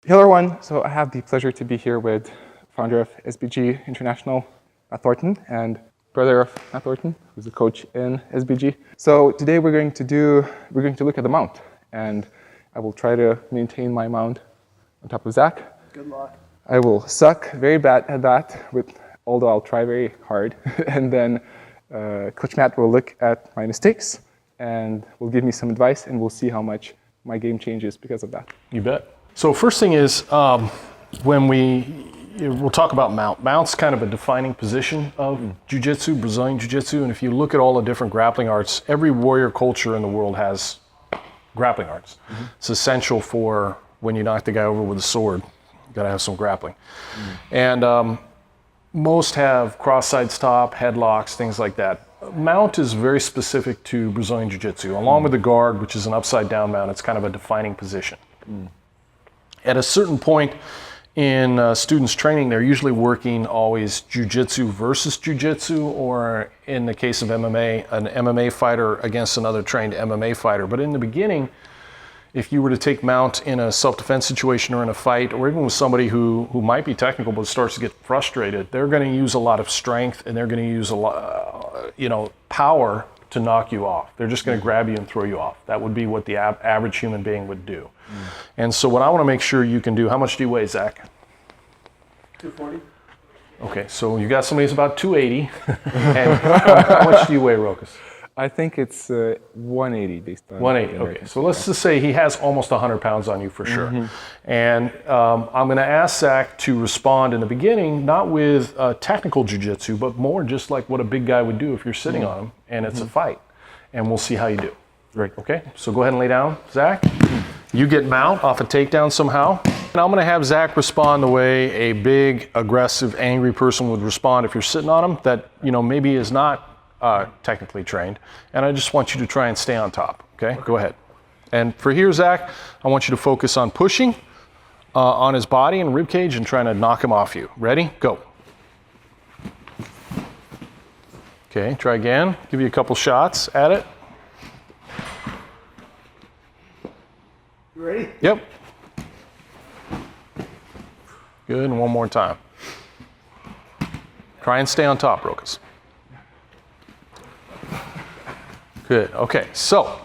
Hello everyone, so I have the pleasure to be here with founder of SBG International, Matt Thornton, and brother of Matt Thornton, who's a coach in SBG. So today we're going to look at the mount, and I will try to maintain my mount on top of Zach. Good luck. I will suck very bad at that, although I'll try very hard. And then Coach Matt will look at my mistakes and will give me some advice, and we'll see how much my game changes because of that. You bet. So first thing is, when we'll talk about mount. Mount's kind of a defining position of jiu-jitsu, Brazilian jiu-jitsu, and if you look at all the different grappling arts, every warrior culture in the world has grappling arts. Mm-hmm. It's essential for when you knock the guy over with a sword, you gotta have some grappling. Mm-hmm. And most have cross-side stop, headlocks, things like that. Mount is very specific to Brazilian jiu-jitsu. Along with the guard, which is an upside-down mount, it's kind of a defining position. Mm. At a certain point in students' training, they're usually working always jiu-jitsu versus jiu-jitsu, or in the case of MMA, an MMA fighter against another trained MMA fighter. But in the beginning, if you were to take mount in a self-defense situation or in a fight, or even with somebody who might be technical but starts to get frustrated, they're going to use a lot of strength and they're going to use a lot, power to knock you off. They're just going to grab you and throw you off. That would be what the average human being would do. And so what I want to make sure you can do, how much do you weigh, Zach? 240. Okay, so you got somebody who's about 280. And how much do you weigh, Rokas? I think it's 180 based on 180, okay. So let's just say he has almost 100 pounds on you for sure. Mm-hmm. And I'm going to ask Zach to respond in the beginning, not with technical jiu-jitsu, but more just like what a big guy would do if you're sitting on him and it's a fight. And we'll see how you do. Right. Okay, so go ahead and lay down, Zach. You get mount off a takedown somehow. And I'm going to have Zach respond the way a big, aggressive, angry person would respond if you're sitting on him that, maybe is not technically trained, and I just want you to try and stay on top, okay? Go ahead. And for here, Zach, I want you to focus on pushing on his body and rib cage and trying to knock him off you. Ready? Go. Okay, try again. Give you a couple shots at it. You ready? Yep. Good, and one more time. Try and stay on top, Rokas. Good, okay, so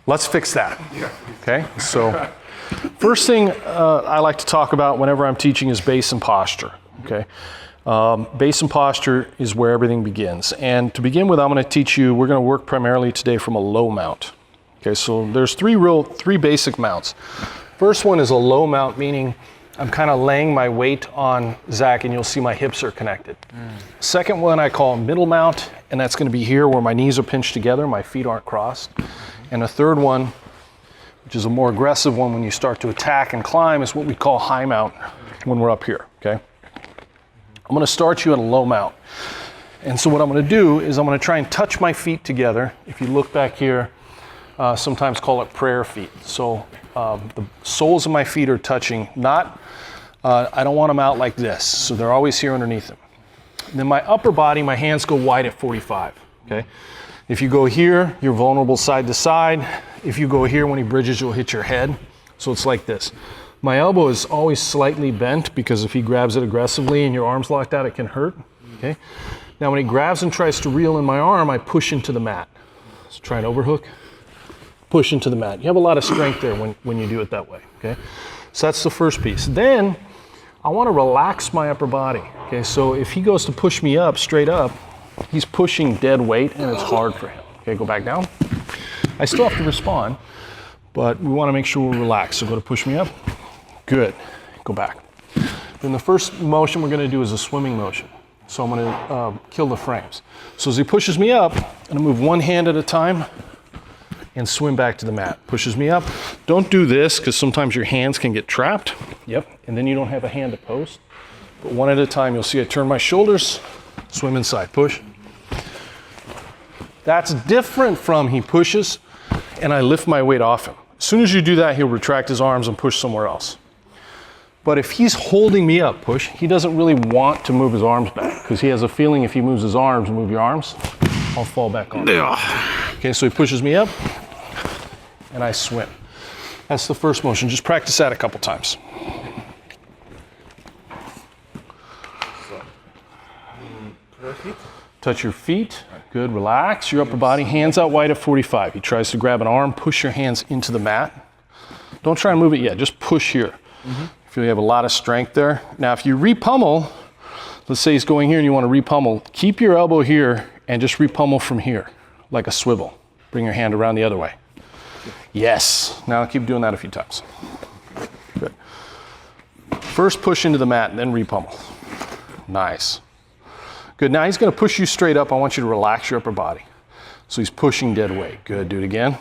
let's fix that, okay? So first thing I like to talk about whenever I'm teaching is base and posture, okay? Base and posture is where everything begins. And to begin with, I'm gonna teach you, we're gonna work primarily today from a low mount. Okay, so there's three basic mounts. First one is a low mount, meaning I'm kind of laying my weight on Zach and you'll see my hips are connected. Second one I call middle mount, and that's going to be here where my knees are pinched together, my feet aren't crossed. And a third one, which is a more aggressive one when you start to attack and climb, is what we call high mount when we're up here, okay? I'm going to start you at a low mount. And so what I'm going to do is I'm going to try and touch my feet together. If you look back here, sometimes call it prayer feet. So the soles of my feet are touching, I don't want them out like this, so they're always here underneath them. And then my upper body, my hands go wide at 45, okay? If you go here, you're vulnerable side to side. If you go here, when he bridges, you'll hit your head. So it's like this. My elbow is always slightly bent because if he grabs it aggressively and your arm's locked out, it can hurt, okay? Now when he grabs and tries to reel in my arm, I push into the mat. So try and overhook. Push into the mat. You have a lot of strength there when you do it that way, okay? So that's the first piece. Then I want to relax my upper body, okay? So if he goes to push me up, straight up, he's pushing dead weight and it's hard for him. Okay, go back down. I still have to respond, but we want to make sure we're relaxed. So go to push me up. Good. Go back. Then the first motion we're going to do is a swimming motion. So I'm going to kill the frames. So as he pushes me up, I'm going to move one hand at a time and swim back to the mat. Pushes me up. Don't do this because sometimes your hands can get trapped. Yep, and then you don't have a hand to post. But one at a time, you'll see I turn my shoulders, swim inside, push. That's different from he pushes and I lift my weight off him. As soon as you do that, he'll retract his arms and push somewhere else. But if he's holding me up, push, he doesn't really want to move his arms back because he has a feeling if he moves his arms, move your arms, I'll fall back on. Okay, so he pushes me up and I swim. That's the first motion. Just practice that a couple times. Touch your feet. Good. Relax your upper body. Hands out wide at 45. He tries to grab an arm. Push your hands into the mat. Don't try and move it yet. Just push here. Feel you have a lot of strength there. Now, if you repummel, let's say he's going here and you want to repummel, keep your elbow here and just repummel from here, like a swivel. Bring your hand around the other way. Yes. Now keep doing that a few times. Good. First push into the mat and then repummel. Nice. Good. Now he's going to push you straight up. I want you to relax your upper body. So he's pushing dead weight. Good. Do it again.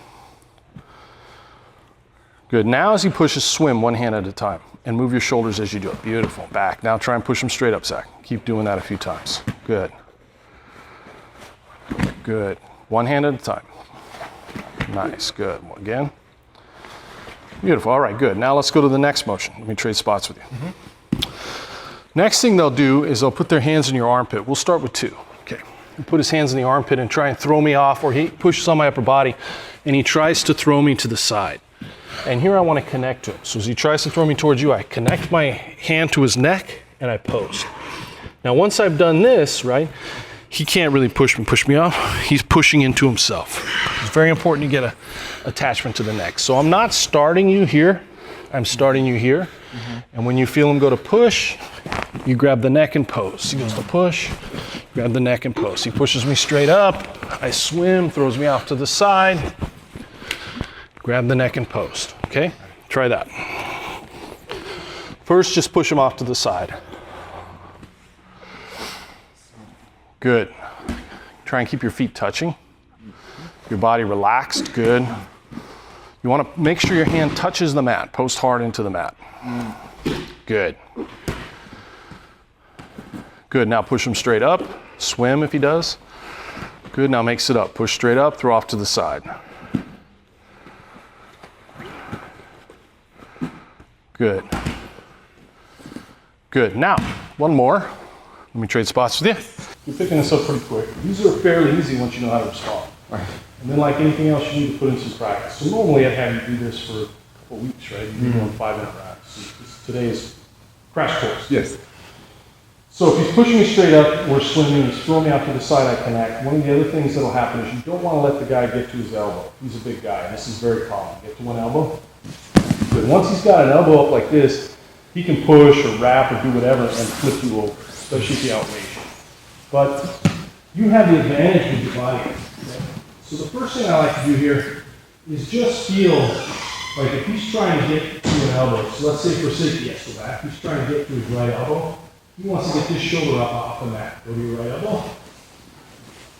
Good. Now as he pushes, swim one hand at a time and move your shoulders as you do it. Beautiful. Back. Now try and push him straight up, Zach. Keep doing that a few times. Good. Good. One hand at a time. Nice. Good. Again. Beautiful. All right. Good. Now let's go to the next motion. Let me trade spots with you. Next thing they'll do is they'll put their hands in your armpit. We'll start with 2. Okay. He'll put his hands in the armpit and try and throw me off, or he pushes on my upper body and he tries to throw me to the side. And here I want to connect to him. So as he tries to throw me towards you, I connect my hand to his neck and I post. Now once I've done this, right, he can't really push me off. He's pushing into himself. It's very important to get a attachment to the neck. So I'm not starting you here. I'm starting you here. And when you feel him go to push, you grab the neck and pose. He goes to push, grab the neck and pose. He pushes me straight up. I swim, throws me off to the side. Grab the neck and post, okay? Try that. First, just push him off to the side. Good. Try and keep your feet touching. Your body relaxed, good. You want to make sure your hand touches the mat. Post hard into the mat. Good. Good, now push him straight up. Swim if he does. Good, now make sit up. Push straight up, throw off to the side. Good. Good. Now, one more. Let me trade spots with you. You're picking this up pretty quick. These are fairly easy once you know how to respond. Right. And then like anything else, you need to put in some practice. So normally I'd have you do this for a couple weeks, right? You'd be doing 5-minute rounds. Today's crash course. Yes. So if he's pushing me straight up, we're swimming, he's throwing me out to the side, I connect. One of the other things that'll happen is you don't want to let the guy get to his elbow. He's a big guy, and this is very common. Get to one elbow. But once he's got an elbow up like this, he can push or wrap or do whatever and flip you over, especially if he outweighs you. But you have the advantage with your body. Okay? So the first thing I like to do here is just feel like if he's trying to get to an elbow, so let's say for safety, yes, go back. He's trying to get to his right elbow. He wants to get this shoulder up off the mat. Go to your right elbow.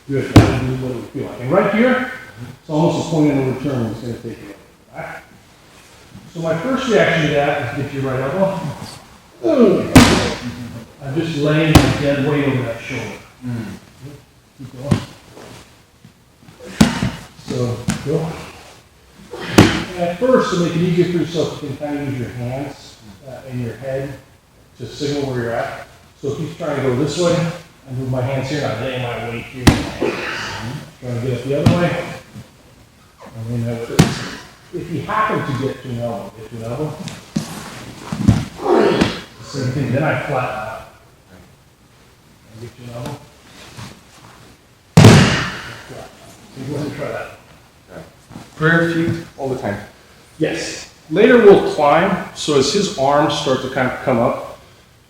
Good. That's what it would feel like. And right here, it's almost a point in no return. It's going to take you back. So my first reaction to that is get your right elbow. I'm just laying my dead weight over that shoulder. Keep going. So go. And at first, to make it easier for yourself, you can kind of use your hands and your head to signal where you're at. So if he's trying to go this way, I move my hands here and I lay my weight here. Trying to get up the other way. And then that would, if he happened to get to an elbow, same thing, then I flatten out. And get to an elbow. So go ahead and try that. Prayer feet all the time. Yes. Later we'll climb, so as his arms start to kind of come up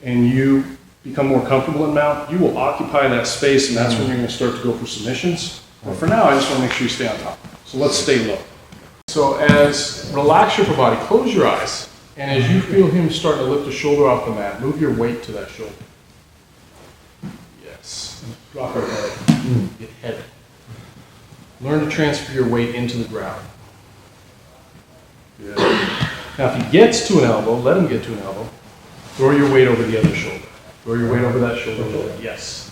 and you become more comfortable in mount, you will occupy that space and that's when you're going to start to go for submissions. But for now, I just want to make sure you stay on top. So let's stay low. So as relax your upper body, close your eyes, and as you feel him start to lift the shoulder off the mat, move your weight to that shoulder. Yes. Drop our head. Get heavy. Learn to transfer your weight into the ground. Good. Now if he gets to an elbow, let him get to an elbow. Throw your weight over the other shoulder. Throw your weight over that shoulder. Yes.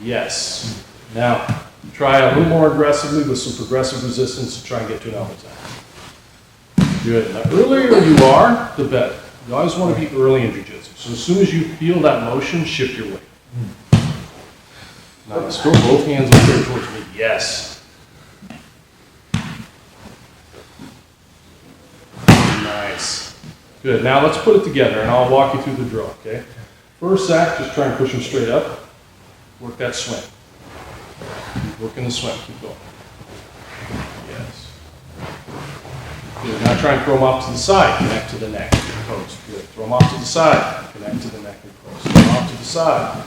Yes. Now, try a little more aggressively with some progressive resistance to try and get to an elbow tap. Good. Now, earlier you are, the better. You always want to be early in jiu-jitsu. So as soon as you feel that motion, shift your weight. Now let's go both hands up here towards me. Yes. Nice. Good. Now let's put it together, and I'll walk you through the drill, okay? First act, just try and push him straight up. Work that swing. Keep working the swing. Keep going. Yes. Good. Now try and throw him off to the side. Connect to the neck. Post. Good. Throw him off to the side. Connect to the neck and post. Throw him off to the side.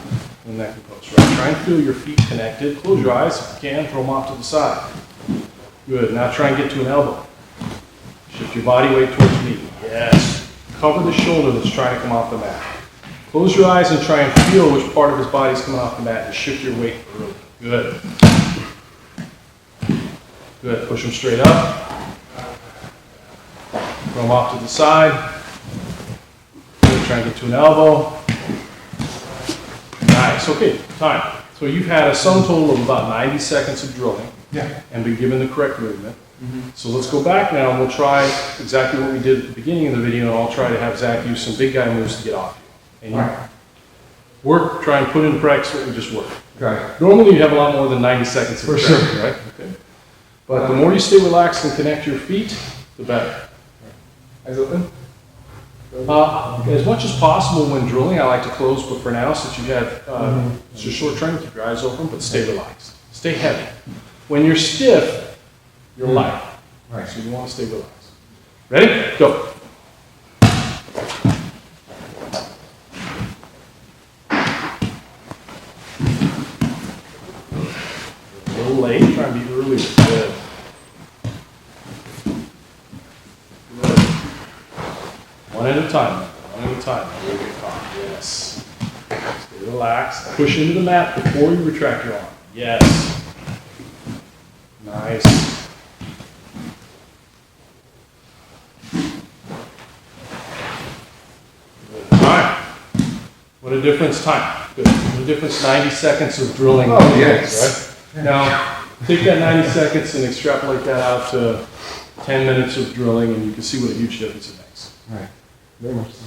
And neck and post. Right. Try and feel your feet connected. Close your eyes if you can. Throw them off to the side. Good. Now try and get to an elbow. Shift your body weight towards the knee. Yes. Cover the shoulder that's trying to come off the mat. Close your eyes and try and feel which part of his body is coming off the mat and shift your weight early. Good. Good. Push him straight up. Throw him off to the side. Good. Try and get to an elbow. Nice. Okay. Time. So you've had a sum total of about 90 seconds of drilling. Yeah. And been given the correct movement. So let's go back now and we'll try exactly what we did at the beginning of the video, and I'll try to have Zach use some big guy moves to get off you. And you work, try and put into practice what we just worked. Got Normally you have a lot more than 90 seconds of For practice, sure. right? Okay. But the more you stay relaxed and connect your feet, the better. Eyes open? As much as possible when drilling, I like to close, but for now, since you had it's a short training, keep your eyes open, but stay relaxed. Stay heavy. When you're stiff, you're light. Right. So you want to stay relaxed. Ready? Go. A little late. Try and be earlier. Good. Good. One at a time. One at a time. You'll get caught. Yes. Stay relaxed. Push into the mat before you retract your arm. Yes. Nice. Time. What a difference time. Good. What a difference 90 seconds of drilling. Oh, yes. Right? Now, take that 90 seconds and extrapolate that out to 10 minutes of drilling, and you can see what a huge difference it makes. Right. Very much so.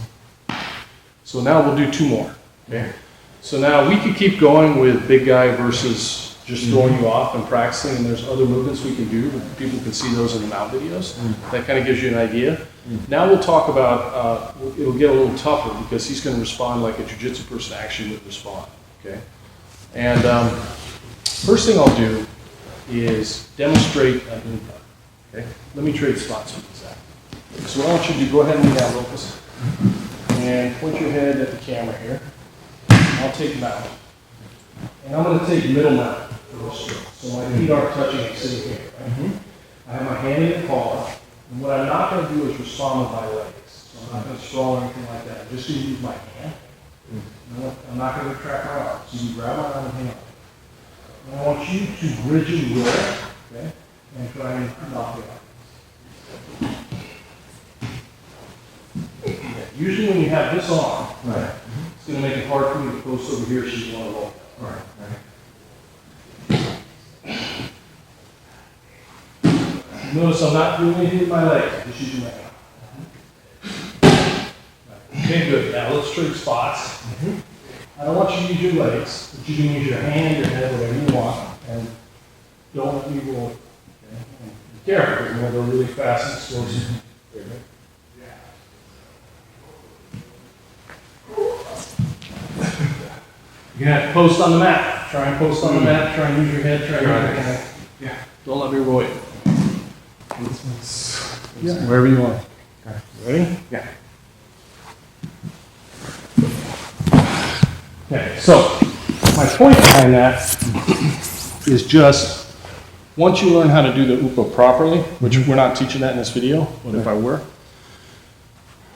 So now we'll do two more. Okay. So now we could keep going with big guy versus just throwing you off and practicing, and there's other movements we can do. People can see those in the mount videos. That kind of gives you an idea. Now we'll talk about, it'll get a little tougher because he's going to respond like a jiu-jitsu person actually would respond, okay? And first thing I'll do is demonstrate an input, okay? Let me trade spots with Zach. So what I want you to do, go ahead and lay down, Lucas, and point your head at the camera here. I'll take mount. And I'm going to take middle mount. So my feet aren't touching, I'm sitting here, right? I have my hand in the collar, and what I'm not going to do is respond with my legs. So I'm not going to sprawl or anything like that. I'm just going to use my hand. I'm not going to retract my arms. So you grab my arm and hang on. And I want you to rigidly roll, okay? And try and knock it out. Okay. Usually when you have this on, right, it's going to make it hard for you to post over here so you want to roll. All right. Notice I'm not doing anything with my legs, I'm just using my hand. Okay, good. Now let's trade spots. I don't want you to use your legs, but you can use your hand, your head, whatever you want, and don't let me roll. Okay? And be careful, because we're going to go really fast and explosive. There you go. You're going to have to post on the mat. Try and post on the mat, try and use your head, try and use your hand. Yeah. Don't let me roll you. Yeah. Wherever you want. Okay. Ready? Yeah. Okay, so my point behind that is just once you learn how to do the UPA properly, which we're not teaching that in this video, but if I were,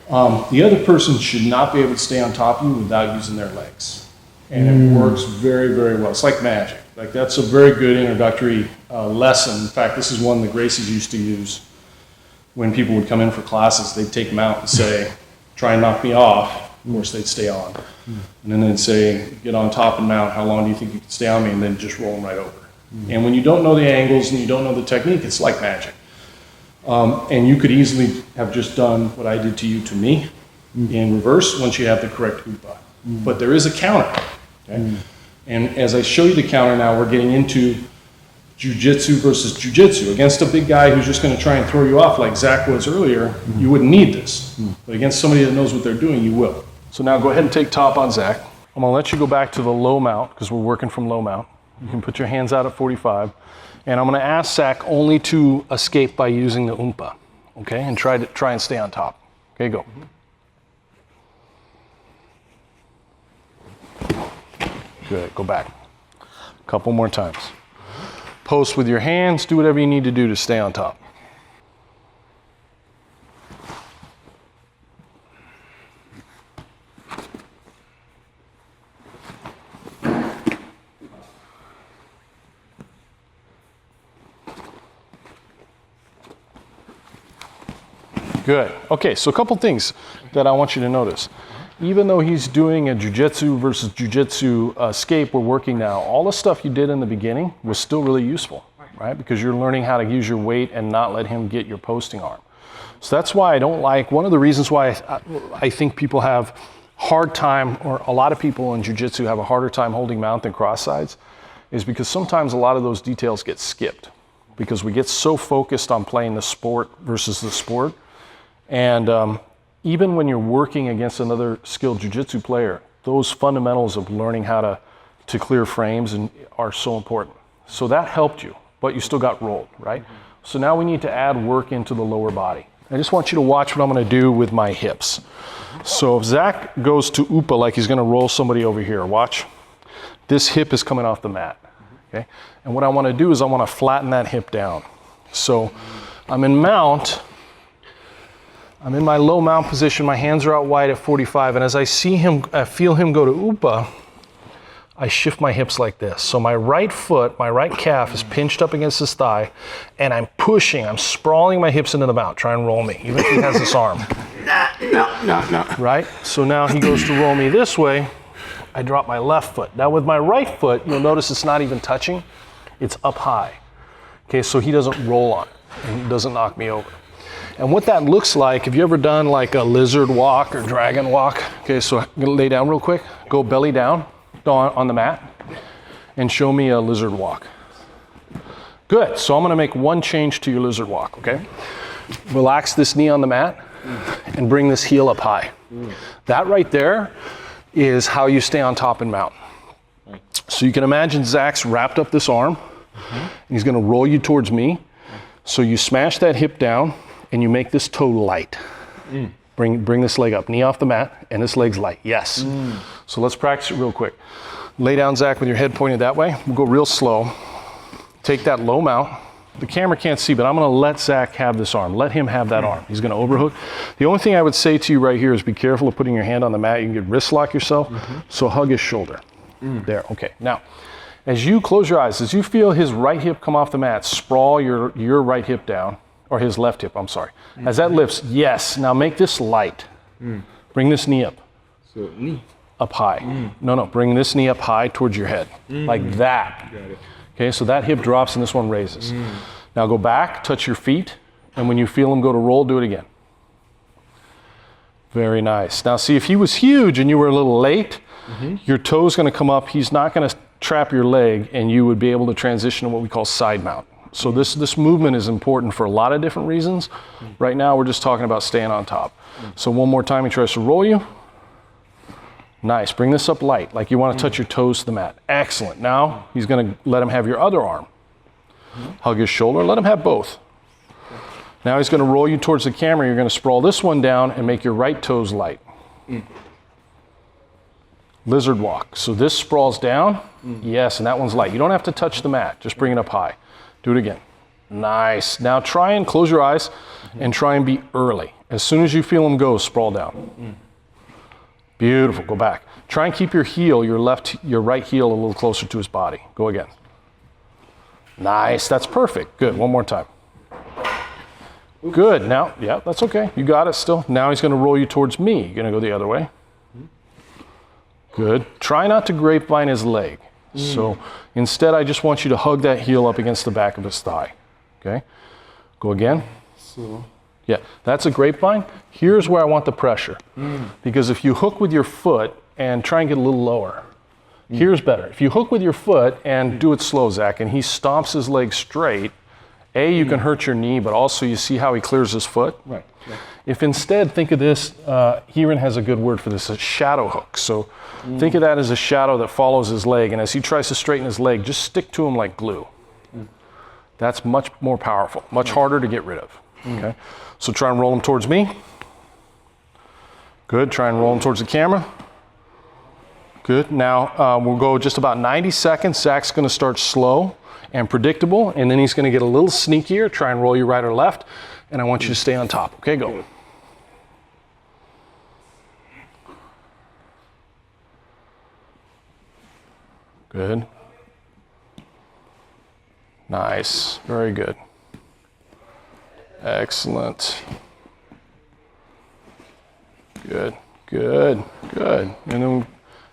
the other person should not be able to stay on top of you without using their legs. And it works very, very well. It's like magic. Like that's a very good introductory lesson. In fact, this is one the Gracies used to use when people would come in for classes. They'd take them out and say, try and knock me off. Of course, they'd stay on. And then they'd say, get on top and mount. How long do you think you can stay on me? And then just roll them right over. And when you don't know the angles and you don't know the technique, it's like magic. And you could easily have just done what I did to you to me in reverse once you have the correct upa. But there is a counter. Okay? And as I show you the counter now, we're getting into Jiu-jitsu versus jiu-jitsu. Against a big guy who's just going to try and throw you off like Zach was earlier, you wouldn't need this. But against somebody that knows what they're doing, you will. So now go ahead and take top on Zach. I'm going to let you go back to the low mount because we're working from low mount. You can put your hands out at 45. And I'm going to ask Zach only to escape by using the oompa, okay? And try and stay on top. Okay, go. Good, go back. A couple more times. Post with your hands, do whatever you need to do to stay on top. Good. Okay, so a couple things that I want you to notice. Even though he's doing a jiu-jitsu versus jiu-jitsu escape we're working now, all the stuff you did in the beginning was still really useful, right? Because you're learning how to use your weight and not let him get your posting arm. So that's why I don't like, one of the reasons why I think people have hard time, or a lot of people in jiu-jitsu have a harder time holding mount than cross sides, is because sometimes a lot of those details get skipped because we get so focused on playing the sport versus the sport. And even when you're working against another skilled jiu-jitsu player, those fundamentals of learning how to clear frames are so important. So that helped you, but you still got rolled, right? So now we need to add work into the lower body. I just want you to watch what I'm going to do with my hips. So if Zach goes to upa like he's going to roll somebody over here, watch. This hip is coming off the mat, okay? And what I want to do is I want to flatten that hip down. So I'm in mount. I'm in my low mount position, my hands are out wide at 45, and as I feel him go to upa, I shift my hips like this. So my right foot, my right calf is pinched up against his thigh, and I'm pushing, I'm sprawling my hips into the mount. Try and roll me, even if he has this arm. No. Right? So now he goes to roll me this way, I drop my left foot. Now with my right foot, you'll notice it's not even touching, it's up high. Okay, so he doesn't roll on it, and he doesn't knock me over. And what that looks like, have you ever done like a lizard walk or dragon walk? Okay, so I'm gonna lay down real quick. Go belly down on the mat and show me a lizard walk. Good, so I'm gonna make one change to your lizard walk, okay? Relax this knee on the mat and bring this heel up high. That right there is how you stay on top and mount. So you can imagine Zach's wrapped up this arm and he's gonna roll you towards me. So you smash that hip down and you make this toe light. Bring this leg up, knee off the mat, and this leg's light, yes. So let's practice it real quick. Lay down, Zach, with your head pointed that way. We'll go real slow. Take that low mount. The camera can't see, but I'm gonna let Zach have this arm. Let him have that arm. He's gonna overhook. The only thing I would say to you right here is be careful of putting your hand on the mat. You can get wrist lock yourself, so hug his shoulder. There, okay. Now, as you close your eyes, as you feel his right hip come off the mat, sprawl your right hip down, or his left hip, I'm sorry. As that lifts, yes, now make this light. Bring this knee up. So knee. Up high. No, bring this knee up high towards your head, like that. Got it. Okay, so that hip drops and this one raises. Now go back, touch your feet, and when you feel him go to roll, do it again. Very nice. Now see, if he was huge and you were a little late, your toe's gonna come up, he's not gonna trap your leg, and you would be able to transition to what we call side mount. So this movement is important for a lot of different reasons. Right now, we're just talking about staying on top. So one more time, he tries to roll you. Nice, bring this up light, like you want to touch your toes to the mat. Excellent, now he's gonna let him have your other arm. Hug his shoulder, let him have both. Now he's gonna roll you towards the camera, you're gonna sprawl this one down and make your right toes light. Lizard walk, so this sprawls down, yes, and that one's light. You don't have to touch the mat, just bring it up high. Do it again. Nice. Now try and close your eyes and try and be early. As soon as you feel him go, sprawl down. Beautiful. Go back. Try and keep your heel, your right heel a little closer to his body. Go again. Nice. That's perfect. Good. One more time. Good. Now, yeah, that's okay. You got it still. Now he's going to roll you towards me. You're going to go the other way. Good. Try not to grapevine his leg. So instead, I just want you to hug that heel up against the back of his thigh. Okay? Go again. So. Yeah, that's a grapevine. Here's where I want the pressure. Because if you hook with your foot and try and get a little lower, Here's better. If you hook with your foot and do it slow, Zach, and he stomps his leg straight, you can hurt your knee, but also you see how he clears his foot? Right. If instead, think of this, Kieran has a good word for this, a shadow hook. So think of that as a shadow that follows his leg, and as he tries to straighten his leg, just stick to him like glue. That's much more powerful, much harder to get rid of. Okay. So try and roll him towards me. Good, try and roll him towards the camera. Good, now we'll go just about 90 seconds. Zach's gonna start slow and predictable, and then he's gonna get a little sneakier, try and roll you right or left, and I want you to stay on top. Okay, go. Good. Nice, very good. Excellent. Good, good, good. And then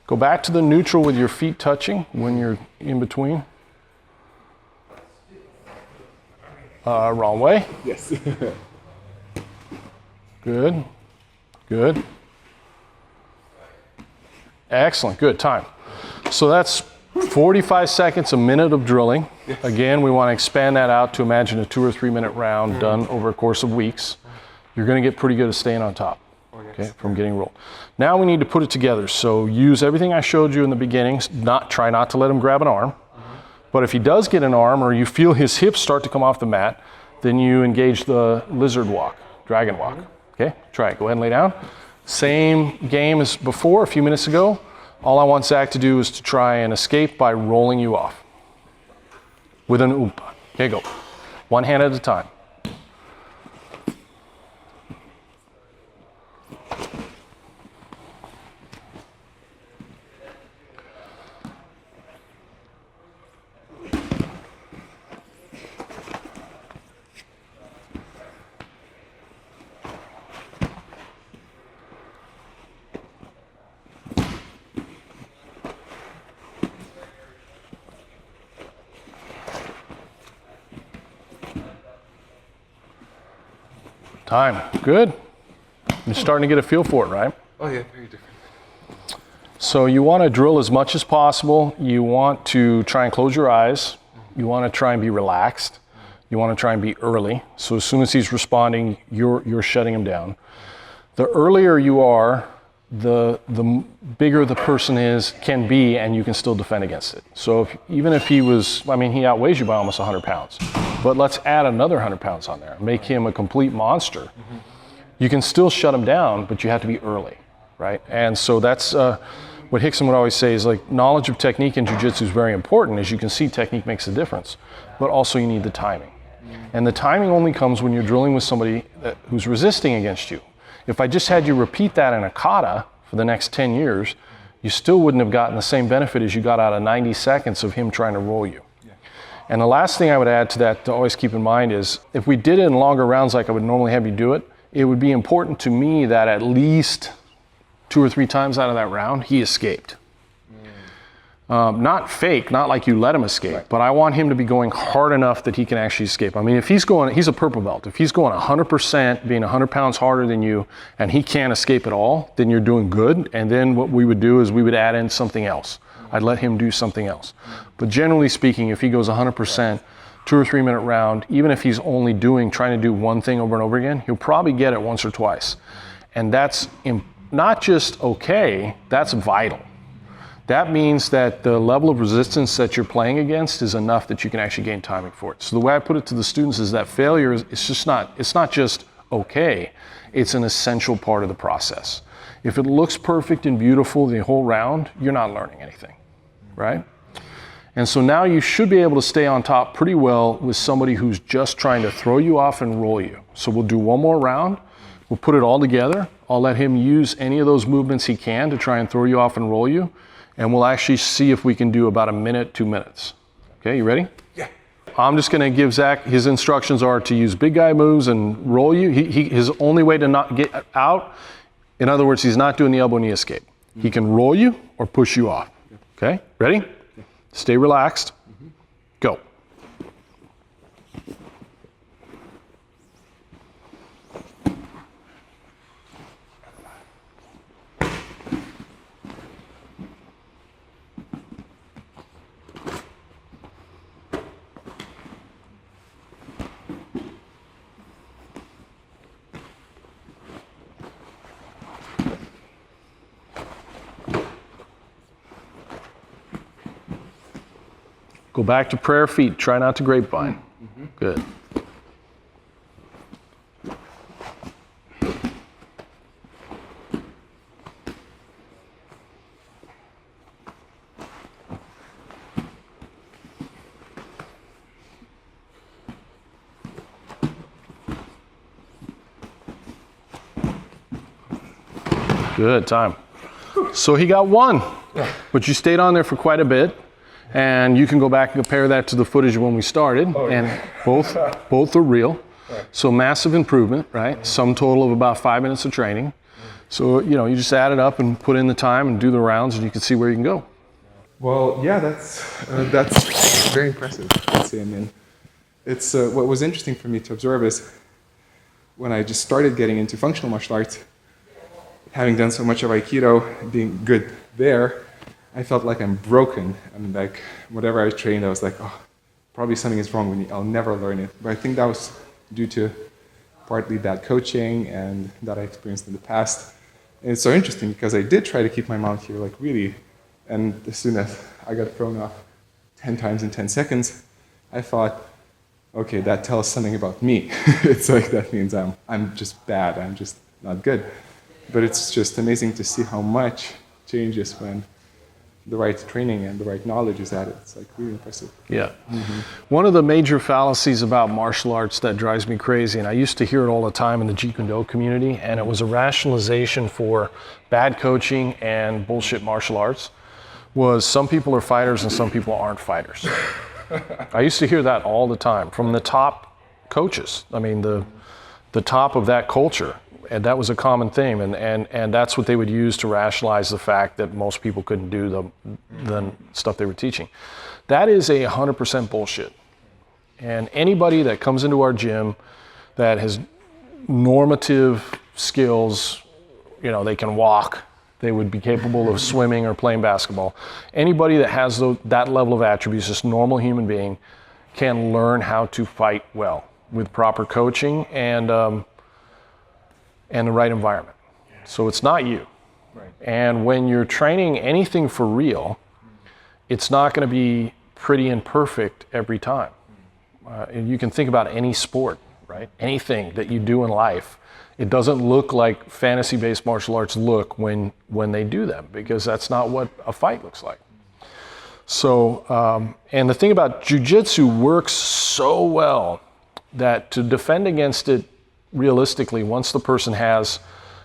go back to the neutral with your feet touching when you're in between. Wrong way. Yes. Good, good. Excellent, good time. So that's 45 seconds, a minute of drilling. Yes. Again, we want to expand that out to imagine a 2 or 3 minute round done over a course of weeks. You're going to get pretty good at staying on top, okay, from getting rolled. Now we need to put it together. So use everything I showed you in the beginning. Try not to let him grab an arm. But if he does get an arm or you feel his hips start to come off the mat, then you engage the lizard walk, dragon walk. Okay, try it. Go ahead and lay down. Same game as before, a few minutes ago. All I want Zach to do is to try and escape by rolling you off with an oompa. Okay, go. One hand at a time. Time. Good. You're starting to get a feel for it, right? Oh yeah, very different. So you want to drill as much as possible. You want to try and close your eyes. You want to try and be relaxed. You want to try and be early. So as soon as he's responding, you're shutting him down. The earlier you are, the bigger the person can be, and you can still defend against it. So even if he was, I mean, he outweighs you by almost 100 pounds. But let's add another 100 pounds on there, make him a complete monster. You can still shut him down, but you have to be early, right? And so that's what Hickson would always say is like knowledge of technique in jiu-jitsu is very important. As you can see, technique makes a difference, but also you need the timing. And the timing only comes when you're drilling with somebody who's resisting against you. If I just had you repeat that in a kata for the next 10 years, you still wouldn't have gotten the same benefit as you got out of 90 seconds of him trying to roll you. And the last thing I would add to that to always keep in mind is if we did it in longer rounds like I would normally have you do it, it would be important to me that at least 2 or 3 times out of that round, he escaped. Not fake, not like you let him escape, right. But I want him to be going hard enough that he can actually escape. I mean, if he's a purple belt. If he's going 100%, being 100 pounds harder than you, and he can't escape at all, then you're doing good. And then what we would do is we would add in something else. I'd let him do something else. But generally speaking, if he goes 100%, 2 or 3 minute round, even if he's only trying to do one thing over and over again, he'll probably get it once or twice. And that's not just okay, that's vital. That means that the level of resistance that you're playing against is enough that you can actually gain timing for it. So the way I put it to the students is that failure it's not just okay, it's an essential part of the process. If it looks perfect and beautiful the whole round, you're not learning anything, right? And so now you should be able to stay on top pretty well with somebody who's just trying to throw you off and roll you. So we'll do one more round. We'll put it all together. I'll let him use any of those movements he can to try and throw you off and roll you. And we'll actually see if we can do about a minute, 2 minutes. Okay, you ready? Yeah. I'm just gonna give Zach, his instructions are to use big guy moves and roll you. His only way to not get out, in other words, he's not doing the elbow knee escape. He can roll you or push you off. Okay, ready? Stay relaxed. Go. Go back to prayer feet. Try not to grapevine. Good. Good time. So he got 1, but you stayed on there for quite a bit, and you can go back and compare that to the footage when we started, and both are real. So massive improvement, right? Sum total of about 5 minutes of training. So you just add it up and put in the time and do the rounds, and you can see where you can go. Well, yeah, that's very impressive, I'd say. I mean, it's what was interesting for me to observe is when I just started getting into functional martial arts, having done so much of Aikido, being good there, I felt like I'm broken. And like, whatever I trained, I was like, oh, probably something is wrong with me. I'll never learn it. But I think that was due to partly bad coaching and that I experienced in the past. And it's so interesting because I did try to keep my mount here, like really. And as soon as I got thrown off 10 times in 10 seconds, I thought, okay, that tells something about me. It's like, that means I'm just bad. I'm just not good. But it's just amazing to see how much changes when the right training and the right knowledge is added. It's like really impressive. Yeah. One of the major fallacies about martial arts that drives me crazy, and I used to hear it all the time in the Jeet Kune Do community, and it was a rationalization for bad coaching and bullshit martial arts, was some people are fighters and some people aren't fighters. I used to hear that all the time from the top coaches. I mean, the top of that culture. And that was a common theme, and that's what they would use to rationalize the fact that most people couldn't do the stuff they were teaching. That is 100% bullshit. And anybody that comes into our gym that has normative skills, they can walk, they would be capable of swimming or playing basketball. Anybody that has that level of attributes, just normal human being, can learn how to fight well with proper coaching and the right environment. So it's not you. Right. And when you're training anything for real, it's not going to be pretty and perfect every time. And you can think about any sport, right? Anything that you do in life, it doesn't look like fantasy-based martial arts look when they do them, because that's not what a fight looks like. So, and the thing about jiu-jitsu works so well that to defend against it realistically, once the person has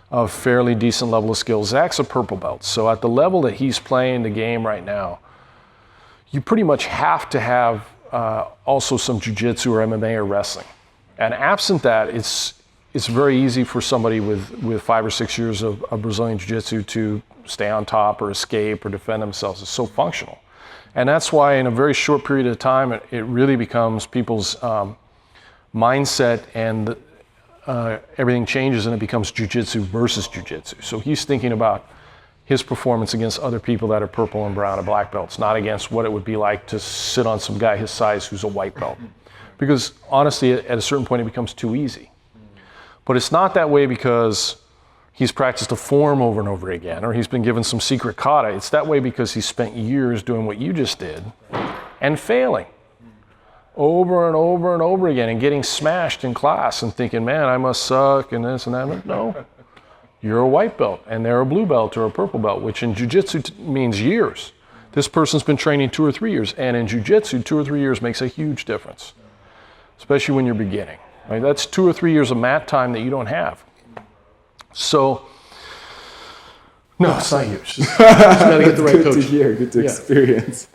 a fairly decent level of skill, Zach's a purple belt. So at the level that he's playing the game right now, you pretty much have to have also some jiu-jitsu or MMA or wrestling. And absent that, it's very easy for somebody with 5 or 6 years of Brazilian jiu-jitsu to stay on top or escape or defend themselves. It's so functional. And that's why in a very short period of time, it really becomes people's mindset, and everything changes and it becomes jiu-jitsu versus jiu-jitsu. So he's thinking about his performance against other people that are purple and brown and black belts, not against what it would be like to sit on some guy his size who's a white belt. Because honestly, at a certain point, it becomes too easy. But it's not that way because he's practiced a form over and over again, or he's been given some secret kata. It's that way because he's spent years doing what you just did and failing over and over and over again and getting smashed in class and thinking, man, I must suck and this and that. No, you're a white belt and they're a blue belt or a purple belt, which in jiu-jitsu means years. This person's been training 2 or 3 years, and in jiu-jitsu, 2 or 3 years makes a huge difference, especially when you're beginning. Right? That's 2 or 3 years of mat time that you don't have. So, no, it's not you. Just got to get the right coach. Good to hear, good to experience.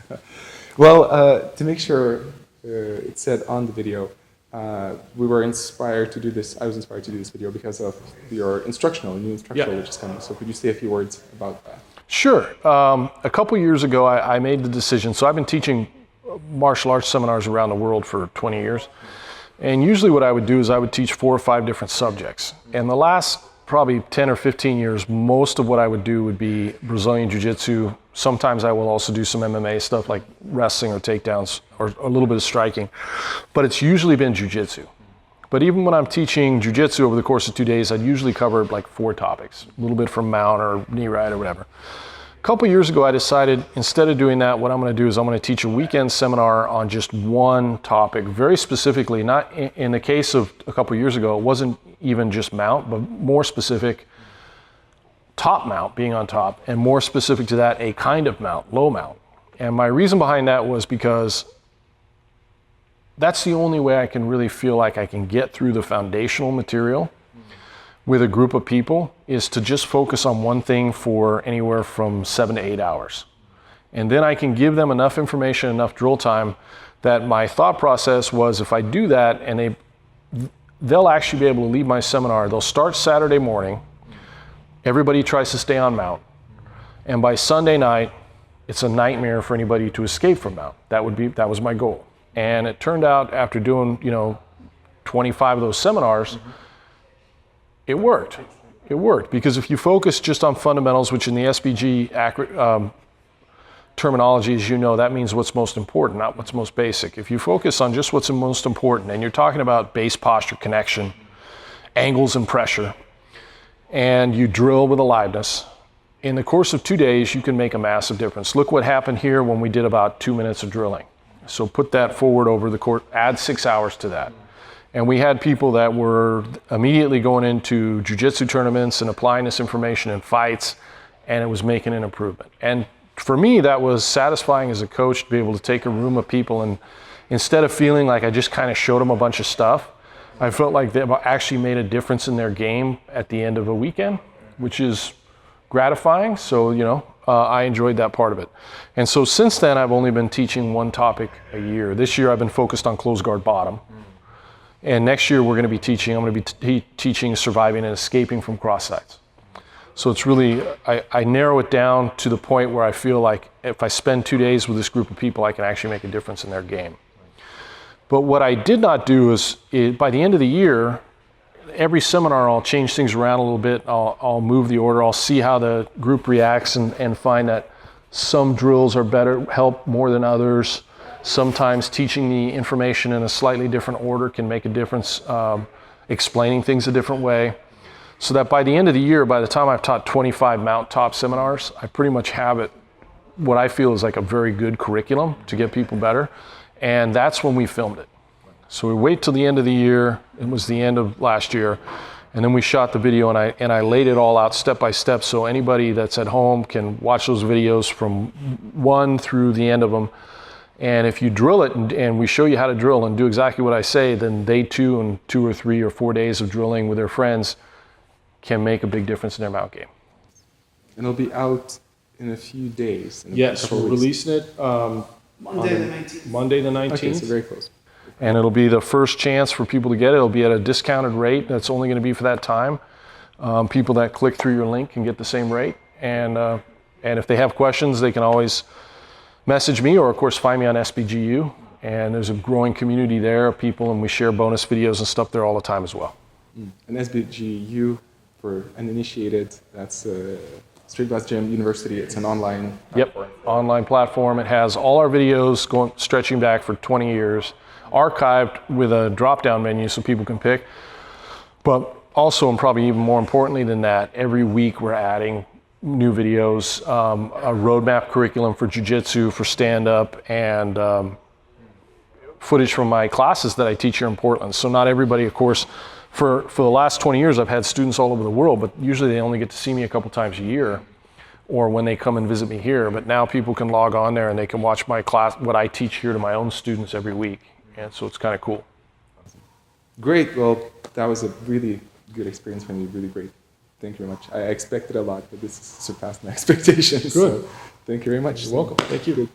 Well, to make sure it said on the video, we were inspired to do this. I was inspired to do this video because of your new instructional, which is coming. So could you say a few words about that? Sure. A couple years ago, I made the decision. So I've been teaching martial arts seminars around the world for 20 years. And usually what I would do is I would teach 4 or 5 different subjects. And the last probably 10 or 15 years, most of what I would do would be Brazilian Jiu-Jitsu. Sometimes I will also do some MMA stuff like wrestling or takedowns or a little bit of striking. But it's usually been Jiu-Jitsu. But even when I'm teaching Jiu-Jitsu over the course of 2 days, I'd usually cover like 4 topics. A little bit from mount or knee right or whatever. A couple years ago, I decided instead of doing that, what I'm going to do is I'm going to teach a weekend seminar on just one topic, very specifically. Not in the case of a couple years ago, it wasn't even just mount, but more specific, top mount, being on top, and more specific to that, a kind of mount, low mount. And my reason behind that was because that's the only way I can really feel like I can get through the foundational material with a group of people, is to just focus on one thing for anywhere from 7 to 8 hours. And then I can give them enough information, enough drill time, that my thought process was, if I do that, and they'll actually be able to leave my seminar, they'll start Saturday morning, everybody tries to stay on mount, and by Sunday night, it's a nightmare for anybody to escape from mount. That was my goal. And it turned out, after doing 25 of those seminars, it worked. It worked, because if you focus just on fundamentals, which in the SBG terminology, as you know, that means what's most important, not what's most basic. If you focus on just what's most important, and you're talking about base posture connection, angles and pressure, and you drill with aliveness, in the course of 2 days, you can make a massive difference. Look what happened here when we did about 2 minutes of drilling. So put that forward over the course, add 6 hours to that. And we had people that were immediately going into jiu-jitsu tournaments and applying this information in fights, and it was making an improvement. And for me, that was satisfying as a coach, to be able to take a room of people, and instead of feeling like I just kind of showed them a bunch of stuff, I felt like they actually made a difference in their game at the end of a weekend, which is gratifying. So, I enjoyed that part of it. And so since then, I've only been teaching one topic a year. This year, I've been focused on closed guard bottom. And next year, I'm going to be teaching surviving and escaping from cross sides. So it's really, I narrow it down to the point where I feel like if I spend 2 days with this group of people, I can actually make a difference in their game. But what I did not do is by the end of the year, every seminar, I'll change things around a little bit. I'll move the order. I'll see how the group reacts, and find that some drills are better, help more than others. Sometimes teaching the information in a slightly different order can make a difference, explaining things a different way. So that by the end of the year, by the time I've taught 25 mount top seminars, I pretty much have it, what I feel is like a very good curriculum to get people better. And that's when we filmed it. So we wait till the end of the year. It was the end of last year. And then we shot the video, and I laid it all out step by step, so anybody that's at home can watch those videos from one through the end of them. And if you drill it, and we show you how to drill and do exactly what I say, then they too, in 2 or 3 or 4 days of drilling with their friends, can make a big difference in their mount game. And it'll be out in a few days. Yes, we're releasing it Monday the 19th. Monday the 19th. Okay, so very close. And it'll be the first chance for people to get it. It'll be at a discounted rate. That's only going to be for that time. People that click through your link can get the same rate. And if they have questions, they can always message me, or of course find me on SBGU. And there's a growing community there of people, and we share bonus videos and stuff there all the time as well. And SBGU, for uninitiated, that's Street Glass Gym University. It's an online platform. Yep, online platform. It has all our videos stretching back for 20 years, archived with a drop-down menu so people can pick. But also, and probably even more importantly than that, every week we're adding new videos, a roadmap curriculum for jiu-jitsu, for stand-up, and footage from my classes that I teach here in Portland. So not everybody, of course, for the last 20 years, I've had students all over the world, but usually they only get to see me a couple times a year, or when they come and visit me here. But now people can log on there and they can watch my class, what I teach here to my own students every week. And so it's kind of cool. Great. Well, that was a really good experience for me. Really great. Thank you very much. I expected a lot, but this surpassed my expectations. Good. So thank you very much. You're welcome. Thank you. Good.